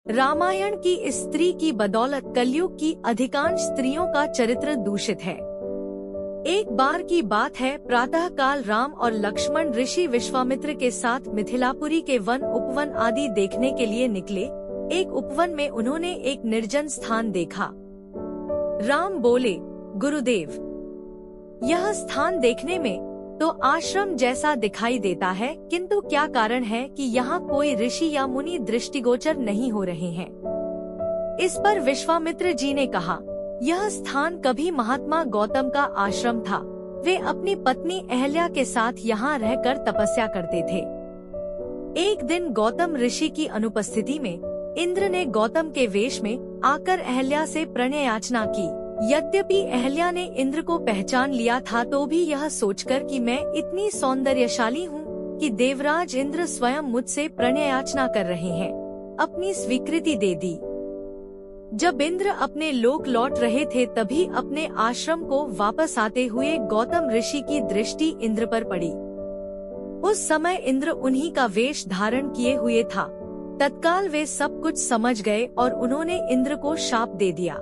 रामायण की इस स्त्री की बदौलत कलयुग की अधिकांश स्त्रियों का चरित्र दूषित है। एक बार की बात है, प्रातः काल राम और लक्ष्मण ऋषि विश्वामित्र के साथ मिथिलापुरी के वन उपवन आदि देखने के लिए निकले। एक उपवन में उन्होंने एक निर्जन स्थान देखा। राम बोले, गुरुदेव, यह स्थान देखने में तो आश्रम जैसा दिखाई देता है, किंतु क्या कारण है कि यहाँ कोई ऋषि या मुनि दृष्टिगोचर नहीं हो रहे हैं। इस पर विश्वामित्र जी ने कहा, यह स्थान कभी महात्मा गौतम का आश्रम था। वे अपनी पत्नी अहल्या के साथ यहाँ रहकर तपस्या करते थे। एक दिन गौतम ऋषि की अनुपस्थिति में इंद्र ने गौतम के वेश में आकर अहल्या से प्रणय याचना की। यद्यपि अहल्या ने इंद्र को पहचान लिया था, तो भी यह सोचकर कि मैं इतनी सौंदर्यशाली हूँ कि देवराज इंद्र स्वयं मुझसे प्रणय याचना कर रहे हैं, अपनी स्वीकृति दे दी। जब इंद्र अपने लोक लौट रहे थे, तभी अपने आश्रम को वापस आते हुए गौतम ऋषि की दृष्टि इंद्र पर पड़ी। उस समय इंद्र उन्हीं का वेश धारण किए हुए था। तत्काल वे सब कुछ समझ गए और उन्होंने इंद्र को शाप दे दिया।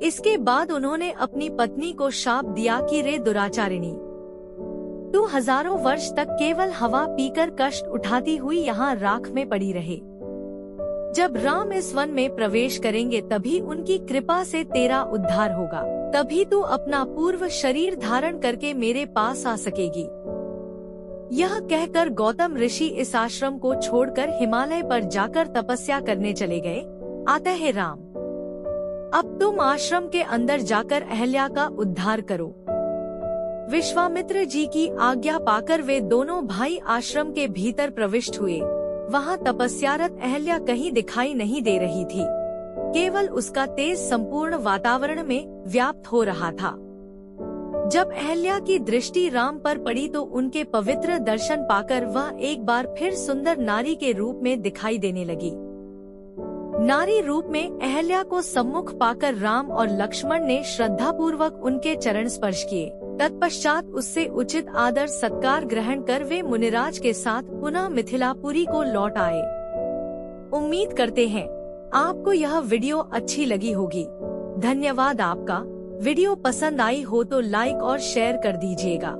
इसके बाद उन्होंने अपनी पत्नी को शाप दिया कि रे दुराचारिणी, तू हजारों वर्ष तक केवल हवा पीकर कष्ट उठाती हुई यहाँ राख में पड़ी रहे। जब राम इस वन में प्रवेश करेंगे, तभी उनकी कृपा से तेरा उद्धार होगा। तभी तू अपना पूर्व शरीर धारण करके मेरे पास आ सकेगी। यह कहकर गौतम ऋषि इस आश्रम को छोड़कर हिमालय पर जाकर तपस्या करने चले गए। आता है राम, अब तुम आश्रम के अंदर जाकर अहल्या का उद्धार करो। विश्वामित्र जी की आज्ञा पाकर वे दोनों भाई आश्रम के भीतर प्रविष्ट हुए। वहाँ तपस्यारत अहल्या कहीं दिखाई नहीं दे रही थी, केवल उसका तेज संपूर्ण वातावरण में व्याप्त हो रहा था। जब अहल्या की दृष्टि राम पर पड़ी तो उनके पवित्र दर्शन पाकर वह एक बार फिर सुंदर नारी के रूप में दिखाई देने लगी। नारी रूप में अहल्या को सम्मुख पाकर राम और लक्ष्मण ने श्रद्धापूर्वक उनके चरण स्पर्श किए। तत्पश्चात उससे उचित आदर सत्कार ग्रहण कर वे मुनिराज के साथ पुनः मिथिलापुरी को लौट आए। उम्मीद करते हैं आपको यह वीडियो अच्छी लगी होगी। धन्यवाद आपका। वीडियो पसंद आई हो तो लाइक और शेयर कर दीजिएगा।